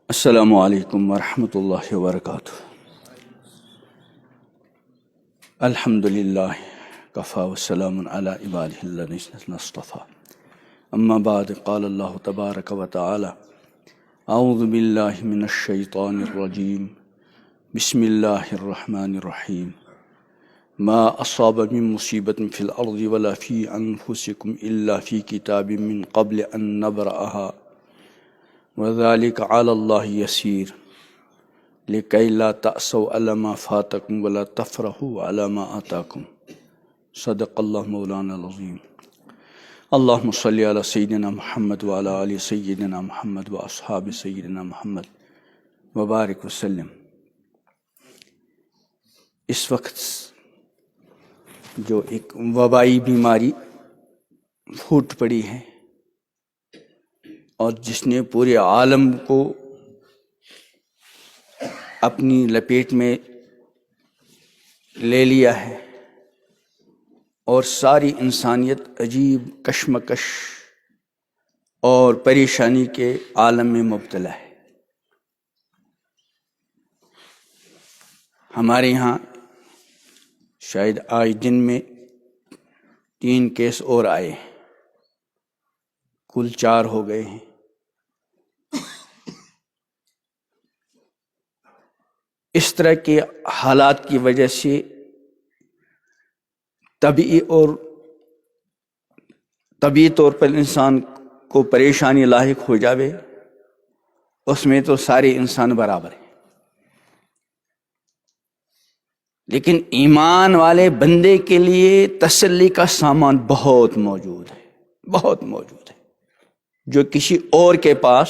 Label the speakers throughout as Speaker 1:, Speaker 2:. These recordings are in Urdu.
Speaker 1: السلام علیکم ورحمۃ اللہ وبرکاتہ۔ الحمد للہ کفا وسلام علی عبادہ الذین اصطفیٰ، اما بعد، قال اللہ تبارک و تعالی: اعوذ باللہ من الشیطان الرجیم، بسم اللہ الرحمن الرحیم۔ ما اصاب من مصیبت فی الارض ولا فی انفسکم الا فی کتاب من قبل ان نبرأها وذلك على الله يسير لكي لا تأسوا على ما فاتكم ولا تفرحوا على ما آتاكم، صدق الله مولانا العظيم۔ اللهم صل على سيدنا محمد وعلى آل سيدنا محمد وأصحاب سيدنا محمد وبارك وسلم۔ اس وقت جو ایک وبائی بیماری پھوٹ پڑی ہے اور جس نے پورے عالم کو اپنی لپیٹ میں لے لیا ہے اور ساری انسانیت عجیب کشمکش اور پریشانی کے عالم میں مبتلا ہے۔ ہمارے یہاں شاید آج دن میں 3 کیس اور آئے ہیں، کل 4 ہو گئے ہیں۔ اس طرح کے حالات کی وجہ سے طبعی طور پر انسان کو پریشانی لاحق ہو جاوے، اس میں تو سارے انسان برابر ہیں، لیکن ایمان والے بندے کے لیے تسلی کا سامان بہت موجود ہے، بہت موجود ہے، جو کسی اور کے پاس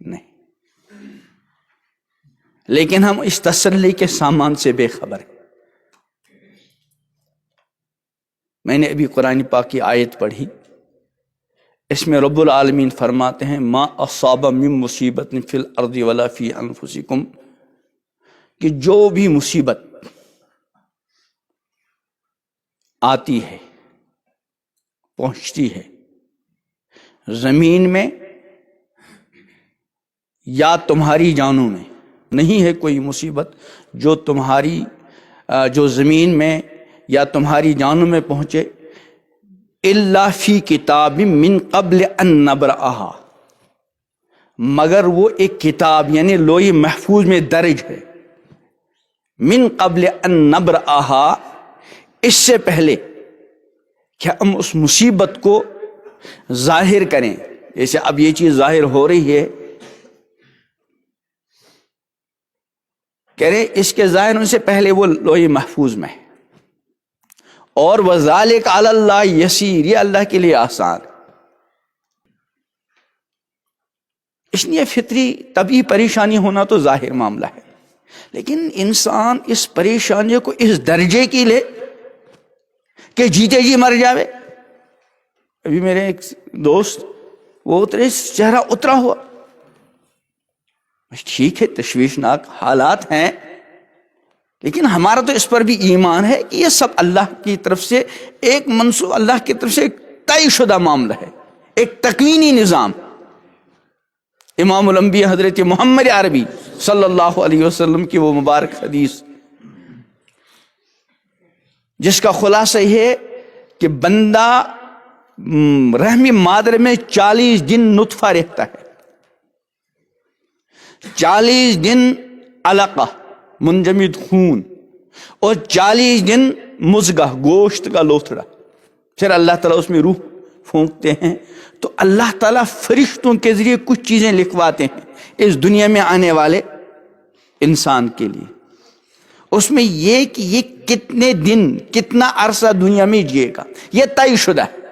Speaker 1: نہیں۔ لیکن ہم اس تسلی کے سامان سے بے خبر ہیں۔ میں نے ابھی قرآن پاک کی آیت پڑھی، اس میں رب العالمین فرماتے ہیں: ما اصاب من مصیبت فی الارض ولا فی انفسکم، کہ جو بھی مصیبت آتی ہے، پہنچتی ہے زمین میں یا تمہاری جانوں میں، نہیں ہے کوئی مصیبت جو زمین میں یا تمہاری جانوں میں پہنچے، الا فی کتاب من قبل ان نبرأها، مگر وہ ایک کتاب یعنی لوح محفوظ میں درج ہے، من قبل ان نبرأها، اس سے پہلے کہ ہم اس مصیبت کو ظاہر کریں۔ جیسے اب یہ چیز ظاہر ہو رہی ہے، کہہ رہے اس کے ظاہر ہونے سے پہلے وہ لوح محفوظ میں ہے، اور وَذَلِكَ عَلَى اللَّهِ يَسِيرٌ، یہ اللہ کے لیے آسان۔ اس لیے فطری طبعی پریشانی ہونا تو ظاہر معاملہ ہے، لیکن انسان اس پریشانی کو اس درجے کی لے کہ جیتے جی مر جاوے۔ ابھی میرے ایک دوست، وہ چہرہ اترا ہوا، ٹھیک ہے تشویشناک حالات ہیں، لیکن ہمارا تو اس پر بھی ایمان ہے کہ یہ سب اللہ کی طرف سے ایک منصوب، اللہ کی طرف سے ایک طے شدہ معاملہ ہے، ایک تکوینی نظام۔ امام الانبیاء حضرت محمد عربی صلی اللہ علیہ وسلم کی وہ مبارک حدیث، جس کا خلاصہ یہ ہے کہ بندہ رحم مادر میں 40 دن نطفہ رہتا ہے، 40 دن علقہ منجمد خون، اور 40 دن مضغہ گوشت کا لوتھڑا، پھر اللہ تعالیٰ اس میں روح پھونکتے ہیں، تو اللہ تعالیٰ فرشتوں کے ذریعے کچھ چیزیں لکھواتے ہیں اس دنیا میں آنے والے انسان کے لیے۔ اس میں یہ کہ یہ کتنے دن، کتنا عرصہ دنیا میں جیے گا، یہ طے شدہ ہے۔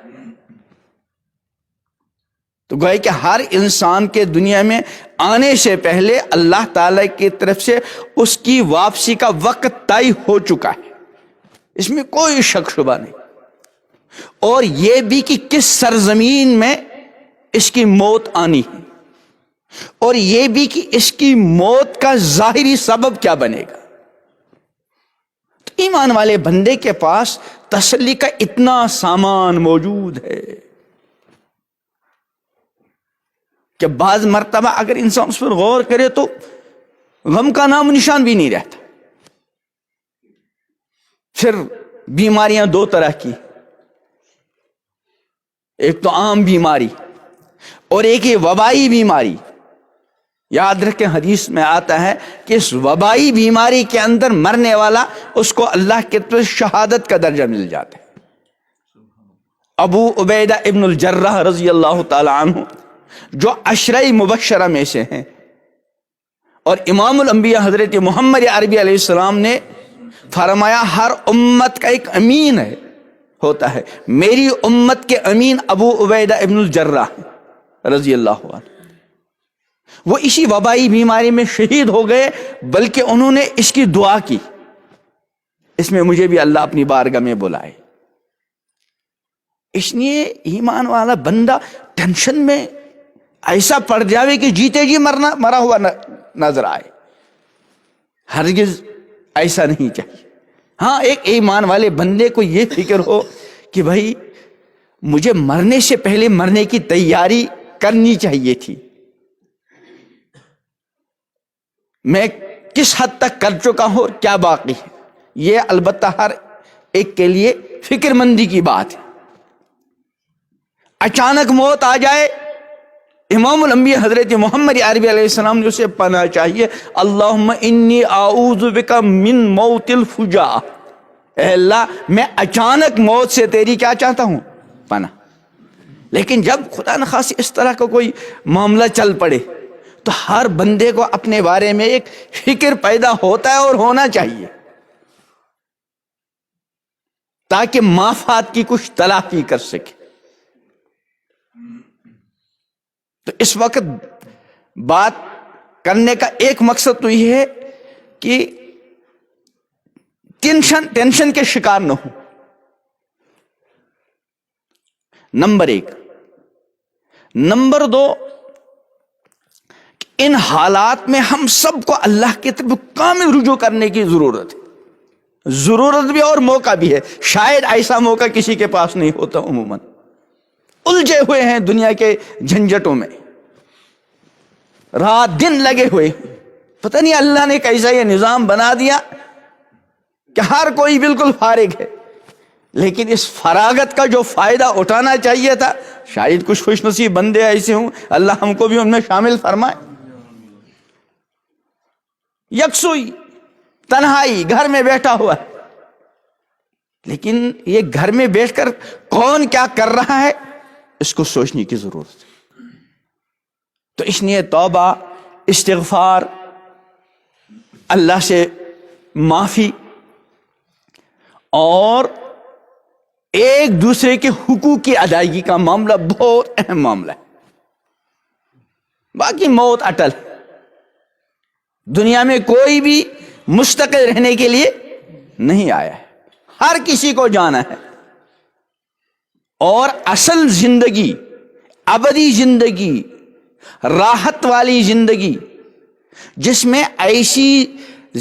Speaker 1: تو گویا کہ ہر انسان کے دنیا میں آنے سے پہلے اللہ تعالی کی طرف سے اس کی واپسی کا وقت طے ہو چکا ہے، اس میں کوئی شک شبہ نہیں۔ اور یہ بھی کہ کس سرزمین میں اس کی موت آنی ہے، اور یہ بھی کہ اس کی موت کا ظاہری سبب کیا بنے گا۔ تو ایمان والے بندے کے پاس تسلی کا اتنا سامان موجود ہے۔ کہ بعض مرتبہ اگر انسان اس پر غور کرے تو غم کا نام و نشان بھی نہیں رہتا. پھر بیماریاں دو طرح کی، ایک تو عام بیماری اور ایک یہ وبائی بیماری. یاد رکھیں حدیث میں آتا ہے کہ اس وبائی بیماری کے اندر مرنے والا اس کو اللہ کی طرف شہادت کا درجہ مل جاتا ہے. ابو عبیدہ ابن الجراح رضی اللہ تعالی عنہ جو عشرہ مبشرہ میں سے ہیں اور امام الانبیاء حضرت محمد عربی علیہ السلام نے فرمایا ہر امت کا ایک امین ہے ہوتا ہے، میری امت کے امین ابو عبیدہ ابن الجراح رضی اللہ عنہ، وہ اسی وبائی بیماری میں شہید ہو گئے، بلکہ انہوں نے اس کی دعا کی، اس میں مجھے بھی اللہ اپنی بارگاہ میں بلائے. اس لیے ایمان والا بندہ ٹینشن میں ایسا پڑ جاوے کہ جیتے جی مرا ہوا نظر آئے، ہرگز ایسا نہیں چاہیے. ہاں ایک ایمان والے بندے کو یہ فکر ہو کہ بھائی مجھے مرنے سے پہلے مرنے کی تیاری کرنی چاہیے تھی، میں کس حد تک کر چکا ہوں اور کیا باقی ہے. یہ البتہ ہر ایک کے لیے فکر مندی کی بات ہے. اچانک موت آ جائے، امام الانبیاء حضرت محمد عربی علیہ السلام نے اسے پناہ چاہیے، اللہم انی اعوذ بک من موت الفجاء، اے اللہ میں اچانک موت سے تیری کیا چاہتا ہوں؟ پناہ. لیکن جب خدا نخواستہ اس طرح کا کوئی معاملہ چل پڑے تو ہر بندے کو اپنے بارے میں ایک فکر پیدا ہوتا ہے اور ہونا چاہیے تاکہ مافات کی کچھ تلافی کر سکے. تو اس وقت بات کرنے کا ایک مقصد تو یہ ہے کہ ٹینشن کے شکار نہ ہو، نمبر ایک. نمبر دو، ان حالات میں ہم سب کو اللہ کی طرف کامل رجوع کرنے کی ضرورت ہے، ضرورت بھی اور موقع بھی ہے. شاید ایسا موقع کسی کے پاس نہیں ہوتا، عموماً الجھے ہوئے ہیں دنیا کے جھنجھٹوں میں، رات دن لگے ہوئے، پتہ نہیں اللہ نے کیسا یہ نظام بنا دیا کہ ہر کوئی بالکل فارغ ہے. لیکن اس فراغت کا جو فائدہ اٹھانا چاہیے تھا، شاید کچھ خوش نصیب بندے ایسے ہوں، اللہ ہم کو بھی ان میں شامل فرمائے. یکسوئی تنہائی، گھر میں بیٹھا ہوا ہے، لیکن یہ گھر میں بیٹھ کر کون کیا کر رہا ہے اس کو سوچنے کی ضرورت ہے. تو اس لیے توبہ، استغفار، اللہ سے معافی اور ایک دوسرے کے حقوق کی ادائیگی کا معاملہ بہت اہم معاملہ ہے. باقی موت اٹل، دنیا میں کوئی بھی مستقل رہنے کے لیے نہیں آیا ہے، ہر کسی کو جانا ہے. اور اصل زندگی، ابدی زندگی، راحت والی زندگی، جس میں ایسی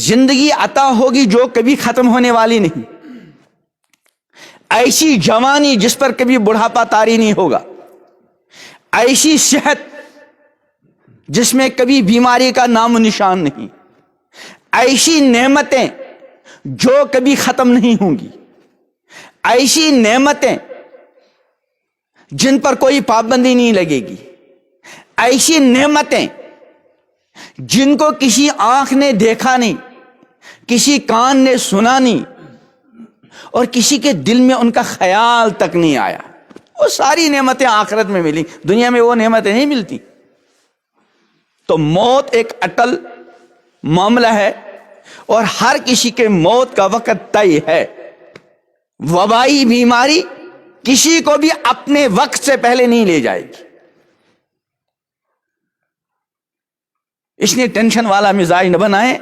Speaker 1: زندگی عطا ہوگی جو کبھی ختم ہونے والی نہیں، ایسی جوانی جس پر کبھی بڑھاپا طاری نہیں ہوگا، ایسی صحت جس میں کبھی بیماری کا نام و نشان نہیں، ایسی نعمتیں جو کبھی ختم نہیں ہوں گی، ایسی نعمتیں جن پر کوئی پابندی نہیں لگے گی، ایسی نعمتیں جن کو کسی آنکھ نے دیکھا نہیں، کسی کان نے سنا نہیں، اور کسی کے دل میں ان کا خیال تک نہیں آیا. وہ ساری نعمتیں آخرت میں ملی، دنیا میں وہ نعمتیں نہیں ملتی. تو موت ایک اٹل معاملہ ہے اور ہر کسی کے موت کا وقت طے ہے. وبائی بیماری کسی کو بھی اپنے وقت سے پہلے نہیں لے جائے گی. اس لیے ٹینشن والا مزاج نہ بنائیں.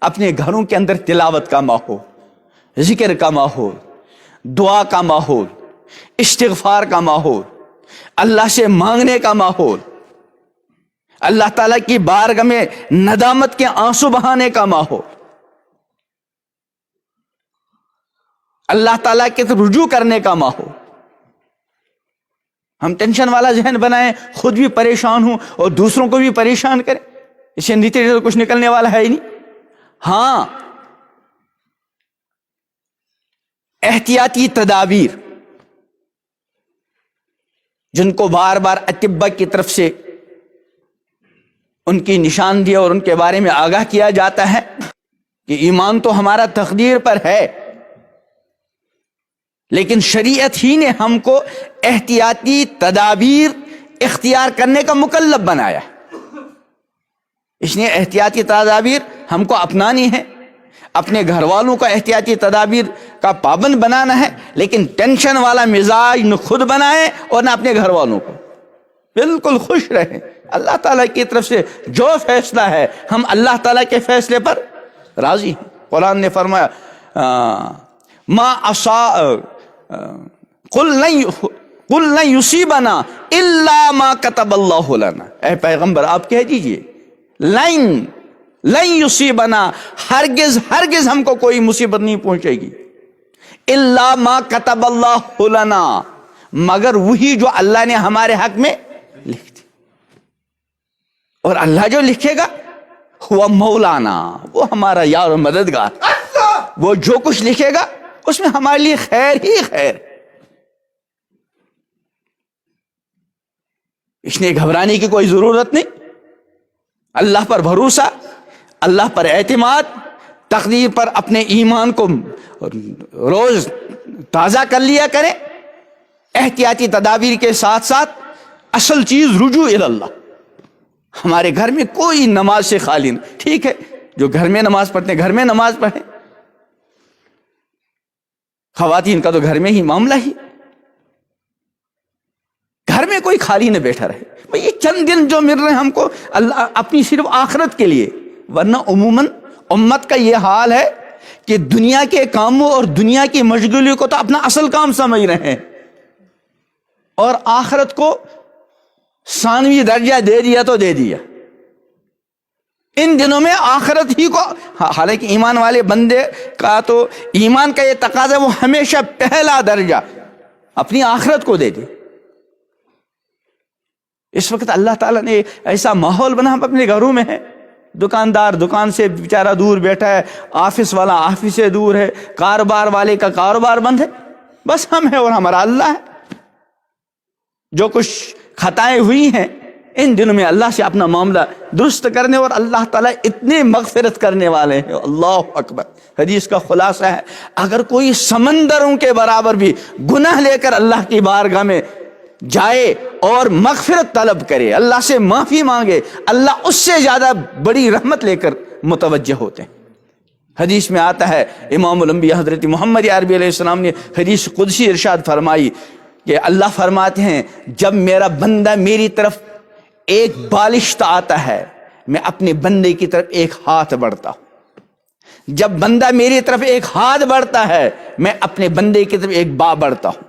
Speaker 1: اپنے گھروں کے اندر تلاوت کا ماحول، ذکر کا ماحول، دعا کا ماحول، استغفار کا ماحول، اللہ سے مانگنے کا ماحول، اللہ تعالیٰ کی بارگاہ میں ندامت کے آنسو بہانے کا ماحول، اللہ تعالیٰ کی طرف رجوع کرنے کا ماحول.
Speaker 2: ہم ٹینشن والا ذہن بنائیں، خود بھی پریشان ہوں اور دوسروں کو بھی پریشان کریں، اس سے نتیجے تو کچھ نکلنے والا ہے ہی نہیں۔ ہاں، احتیاطی تدابیر جن کو بار بار اطباء کی طرف سے ان کی نشاندہی اور ان کے بارے میں آگاہ کیا جاتا ہے کہ ایمان تو ہمارا تقدیر پر ہے، لیکن شریعت ہی نے ہم کو احتیاطی تدابیر اختیار کرنے کا مکلف بنایا ہے۔ اس نے احتیاطی تدابیر ہم کو اپنانی ہے، اپنے گھر والوں کو احتیاطی تدابیر کا پابند بنانا ہے، لیکن ٹینشن والا مزاج نہ خود بنائے اور نہ اپنے گھر والوں کو، بالکل خوش رہیں۔ اللہ تعالیٰ کی طرف سے جو فیصلہ ہے ہم اللہ تعالیٰ کے فیصلے پر راضی ہیں۔ قرآن نے فرمایا قل لن یصیبنا الا ما کتب اللہ لنا، اے پیغمبر آپ کہہ دیجئے لن یصیبنا، ہرگز ہم کو کوئی مصیبت نہیں پہنچے گی، الا ما کتب اللہ لنا، مگر وہی جو اللہ نے ہمارے حق میں لکھ دی، اور اللہ جو لکھے گا ہوا مولانا، وہ ہمارا یار و مددگار، وہ جو کچھ لکھے گا اس میں ہمارے لیے خیر ہی خیر۔ اس لیے گھبرانے کی کوئی ضرورت نہیں، اللہ پر بھروسہ، اللہ پر اعتماد، تقدیر پر اپنے ایمان کو روز تازہ کر لیا کریں، احتیاطی تدابیر کے ساتھ ساتھ اصل چیز رجوع اللہ۔ ہمارے گھر میں کوئی نماز سے خالی نہیں، ٹھیک ہے جو گھر میں نماز پڑھتے ہیں گھر میں نماز پڑھیں، خواتین کا تو گھر میں ہی معاملہ ہی، گھر میں کوئی خالی نہ بیٹھا رہے۔ یہ چند دن جو مل رہے ہیں ہم کو اللہ اپنی صرف آخرت کے لیے، ورنہ عموماً امت کا یہ حال ہے کہ دنیا کے کاموں اور دنیا کی مشغولیوں کو تو اپنا اصل کام سمجھ رہے ہیں، اور آخرت کو ثانوی درجہ دے دیا تو دے دیا۔ ان دنوں میں آخرت ہی کو، حالانکہ ایمان والے بندے کا تو ایمان کا یہ تقاضا وہ ہمیشہ پہلا درجہ اپنی آخرت کو دے دے۔ اس وقت اللہ تعالیٰ نے ایسا ماحول بنا، ہم اپنے گھروں میں ہیں، دکاندار دکان سے بیچارہ دور بیٹھا ہے، آفس والا آفس سے دور ہے، کاروبار والے کا کاروبار بند ہے، بس ہم ہیں اور ہمارا اللہ ہے۔ جو کچھ خطائیں ہوئی ہیں ان دنوں میں اللہ سے اپنا معاملہ درست کرنے، اور اللہ تعالیٰ اتنے مغفرت کرنے والے ہیں، اللہ اکبر۔ حدیث کا خلاصہ ہے اگر کوئی سمندروں کے برابر بھی گناہ لے کر اللہ کی بارگاہ میں جائے اور مغفرت طلب کرے، اللہ سے معافی مانگے، اللہ اس سے زیادہ بڑی رحمت لے کر متوجہ ہوتے ہیں۔ حدیث میں آتا ہے، امام الانبیاء حضرت محمد عربی علیہ السلام نے حدیث قدسی ارشاد فرمائی کہ اللہ فرماتے ہیں جب میرا بندہ میری طرف ایک بالشت آتا ہے میں اپنے بندے کی طرف ایک ہاتھ بڑھتا ہوں، جب بندہ میری طرف ایک ہاتھ بڑھتا ہے میں اپنے بندے کی طرف ایک با بڑھتا ہوں،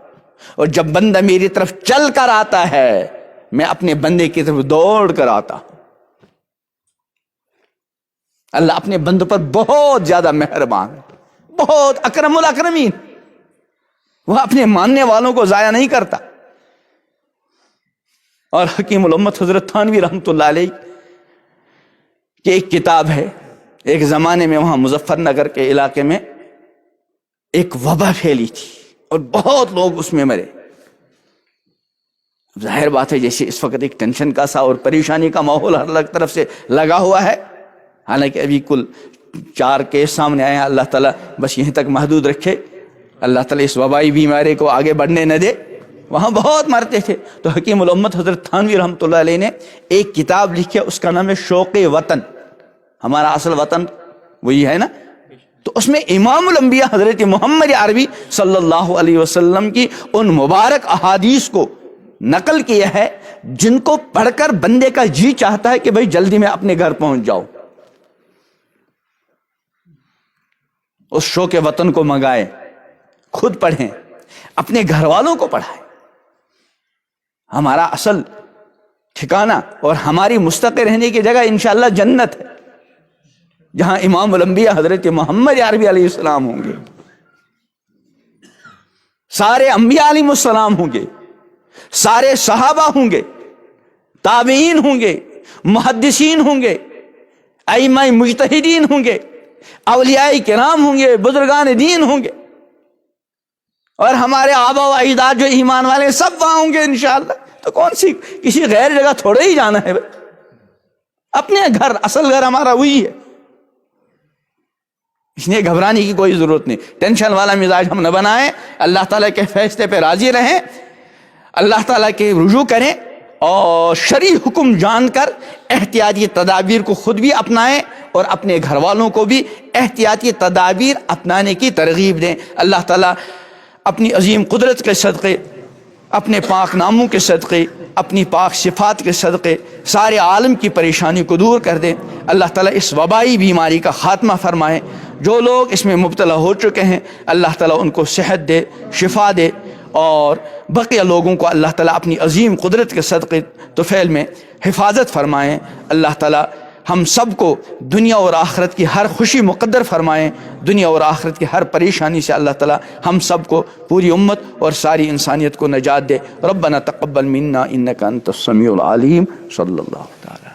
Speaker 2: اور جب بندہ میری طرف چل کر آتا ہے میں اپنے بندے کی طرف دوڑ کر آتا ہوں۔ اللہ اپنے بندوں پر بہت زیادہ مہربان ہے، بہت اکرم الاکرمین، وہ اپنے ماننے والوں کو ضائع نہیں کرتا۔ اور حکیم الامت حضرت تھانوی رحمۃ اللہ علیہ کی ایک کتاب ہے، ایک زمانے میں وہاں مظفر نگر کے علاقے میں ایک وبا پھیلی تھی اور بہت لوگ اس میں مرے۔ ظاہر بات ہے جیسے اس وقت ایک ٹینشن کا سا اور پریشانی کا ماحول ہر طرف سے لگا ہوا ہے، حالانکہ ابھی کل 4 کیس سامنے آئے ہیں، اللہ تعالیٰ بس یہیں تک محدود رکھے، اللہ تعالیٰ اس وبائی بیماری کو آگے بڑھنے نہ دے۔ وہاں بہت مرتے تھے، تو حکیم الامت حضرت تھانوی رحمۃ اللہ علیہ نے ایک کتاب لکھی ہے، اس کا نام ہے شوق وطن، ہمارا اصل وطن وہی ہے نا، تو اس میں امام الانبیاء حضرت محمد عربی صلی اللہ علیہ وسلم کی ان مبارک احادیث کو نقل کیا ہے جن کو پڑھ کر بندے کا جی چاہتا ہے کہ بھئی جلدی میں اپنے گھر پہنچ جاؤ۔ اس شوق وطن کو منگائے، خود پڑھیں، اپنے گھر والوں کو پڑھائیں۔ ہمارا اصل ٹھکانہ اور ہماری مستقر رہنے کی جگہ انشاءاللہ جنت ہے، جہاں امام الانبیاء حضرت محمد عربی علیہ السلام ہوں گے، سارے انبیاء علیہ السلام ہوں گے، سارے صحابہ ہوں گے، تابعین ہوں گے، محدثین ہوں گے، ائمہ مجتہدین ہوں گے، اولیاء کرام ہوں گے، بزرگان دین ہوں گے، اور ہمارے آبا و اجداد جو ایمان والے سب وہاں ہوں گے انشاءاللہ۔ تو کون سی کسی غیر جگہ تھوڑے ہی جانا ہے بھائی، اپنے گھر، اصل گھر ہمارا وہی ہے، اس لیے گھبرانے کی کوئی ضرورت نہیں۔ ٹینشن والا مزاج ہم نہ بنائیں، اللہ تعالیٰ کے فیصلے پہ راضی رہیں، اللہ تعالیٰ کے رجوع کریں، اور شرعی حکم جان کر احتیاطی تدابیر کو خود بھی اپنائیں اور اپنے گھر والوں کو بھی احتیاطی تدابیر اپنانے کی ترغیب دیں۔ اللہ تعالیٰ اپنی عظیم قدرت کے صدقے، اپنے پاک ناموں کے صدقے، اپنی پاک صفات کے صدقے سارے عالم کی پریشانی کو دور کر دیں۔ اللہ تعالیٰ اس وبائی بیماری کا خاتمہ فرمائے۔ جو لوگ اس میں مبتلا ہو چکے ہیں اللہ تعالیٰ ان کو صحت دے، شفا دے، اور بقیہ لوگوں کو اللہ تعالیٰ اپنی عظیم قدرت کے صدقے طفیل میں حفاظت فرمائیں۔ اللہ تعالیٰ ہم سب کو دنیا اور آخرت کی ہر خوشی مقدر فرمائیں، دنیا اور آخرت کی ہر پریشانی سے اللہ تعالیٰ ہم سب کو، پوری امت اور ساری انسانیت کو نجات دے۔ ربنا تقبل منا انک انت السمیع العلیم۔ صلی اللہ تعالیٰ